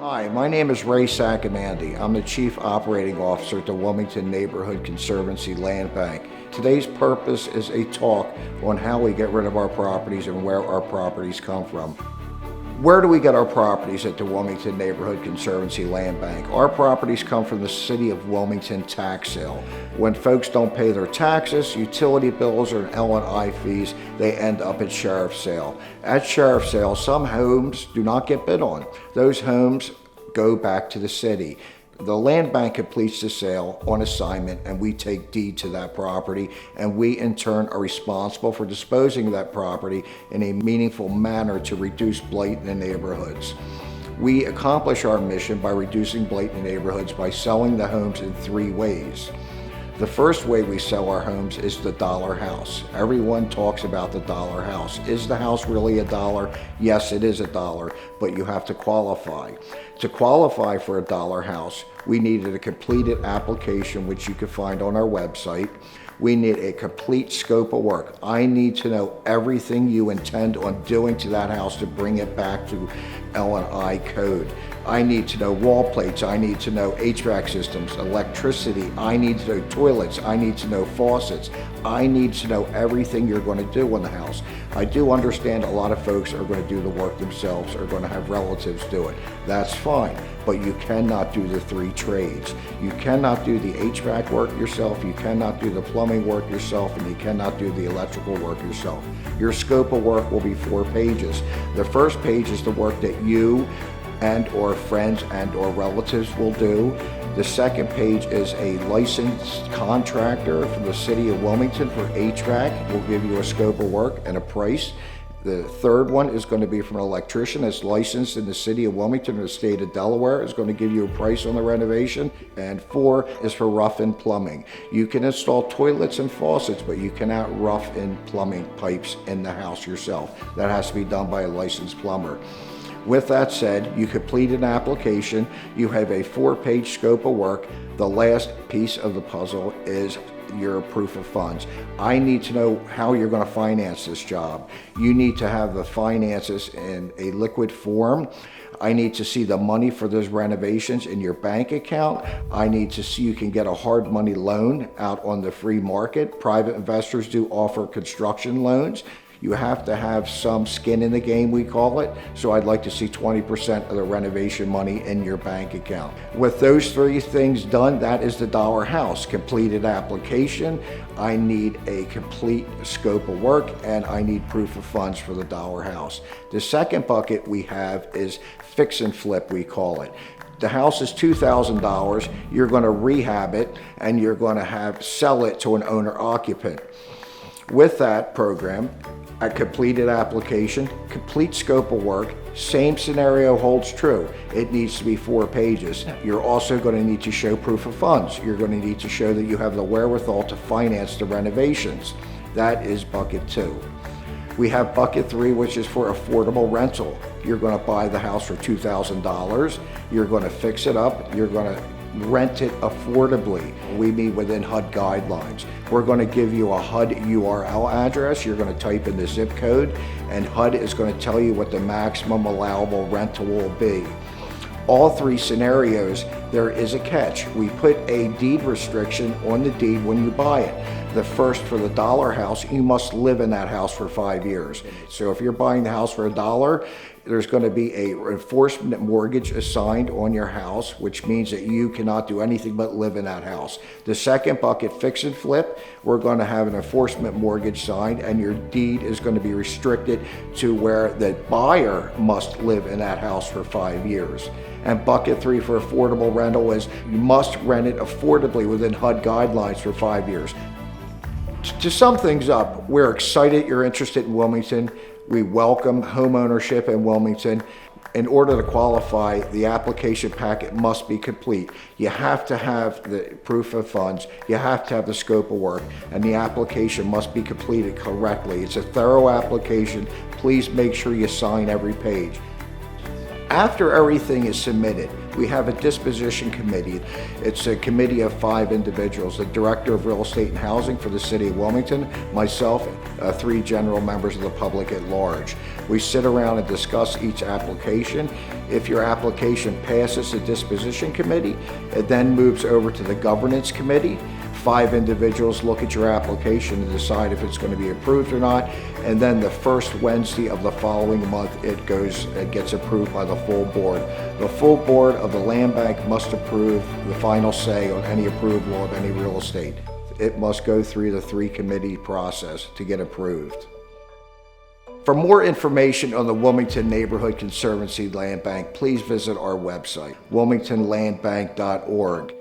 Hi, my name is Ray Sacamandi. I'm the Chief Operating Officer at the Wilmington Neighborhood Conservancy Land Bank. Today's purpose is a talk on how we get rid of our properties and where our properties come from. Where do we get our properties at the Wilmington Neighborhood Conservancy Land Bank? Our properties come from the City of Wilmington tax sale. When folks don't pay their taxes, utility bills, or L&I fees, they end up at sheriff's sale. At sheriff's sale, some homes do not get bid on. Those homes go back to the city. The land bank completes the sale on assignment, and we take deed to that property, and we in turn are responsible for disposing of that property in a meaningful manner to reduce blight in the neighborhoods. We accomplish our mission by reducing blight in the neighborhoods by selling the homes in three ways. The first way we sell our homes is the dollar house. Everyone talks about the dollar house. Is the house really a dollar? Yes, it is a dollar, but you have to qualify. To qualify for a dollar house, we needed a completed application, which you can find on our website. We need a complete scope of work. I need to know everything you intend on doing to that house to bring it back to L&I code. I need to know wall plates, I need to know HVAC systems, electricity, I need to know toilets, I need to know faucets. I need to know everything you're going to do in the house. I do understand a lot of folks are going to do the work themselves, or going to have relatives do it. That's fine, but you cannot do the three trades. You cannot do the HVAC work yourself, you cannot do the plumbing work yourself, and you cannot do the electrical work yourself. Your scope of work will be 4 pages. The first page is the work that you and or friends and or relatives will do. The second page is a licensed contractor from the City of Wilmington for HVAC. We'll give you a scope of work and a price. The third one is going to be from an electrician that's licensed in the City of Wilmington or the state of Delaware. Is going to give you a price on the renovation. And 4 is for rough-in plumbing. You can install toilets and faucets, but you cannot rough-in plumbing pipes in the house yourself. That has to be done by a licensed plumber. With that said, you complete an application, you have a 4-page scope of work. The last piece of the puzzle is your proof of funds. I need to know how you're going to finance this job. You need to have the finances in a liquid form. I need to see the money for those renovations in your bank account. I need to see you can get a hard money loan out on the free market. Private investors do offer construction loans. You have to have some skin in the game, we call it. So I'd like to see 20% of the renovation money in your bank account. With those 3 things done, that is the dollar house. Completed application, I need a complete scope of work, and I need proof of funds for the dollar house. The second bucket we have is fix and flip, we call it. The house is $2,000, you're gonna rehab it, and you're gonna sell it to an owner-occupant. With that program, a completed application, complete scope of work, same scenario holds true. It needs to be 4 pages. You're also going to need to show proof of funds. You're going to need to show that you have the wherewithal to finance the renovations. That is bucket 2. We have bucket 3, which is for affordable rental. You're going to buy the house for $2,000. You're going to fix it up. You're going to rent it affordably. We meet within HUD guidelines. We're going to give you a HUD URL address. You're going to type in the zip code, and HUD is going to tell you what the maximum allowable rental will be. All 3 scenarios, there is a catch. We put a deed restriction on the deed when you buy it. The first, for the dollar house, you must live in that house for 5 years. So if you're buying the house for $1, there's going to be a enforcement mortgage assigned on your house, which means that you cannot do anything but live in that house. The second bucket, fix and flip, we're going to have an enforcement mortgage signed, and your deed is going to be restricted to where the buyer must live in that house for 5 years. And bucket 3 for affordable rental is you must rent it affordably within HUD guidelines for 5 years. To sum things up, we're excited you're interested in Wilmington. We welcome home ownership in Wilmington. In order to qualify, the application packet must be complete. You have to have the proof of funds, you have to have the scope of work, and the application must be completed correctly. It's a thorough application. Please make sure you sign every page. After everything is submitted, we have a disposition committee. It's a committee of 5 individuals, the Director of Real Estate and Housing for the City of Wilmington, myself, 3 general members of the public at large. We sit around and discuss each application. If your application passes the disposition committee, it then moves over to the governance committee. 5 individuals look at your application and decide if it's going to be approved or not, and then the first Wednesday of the following month it gets approved by the full board. The full board of the land bank must approve the final say on any approval of any real estate. It must go through the 3-committee process to get approved. For more information on the Wilmington Neighborhood Conservancy Land Bank, please visit our website, wilmingtonlandbank.org.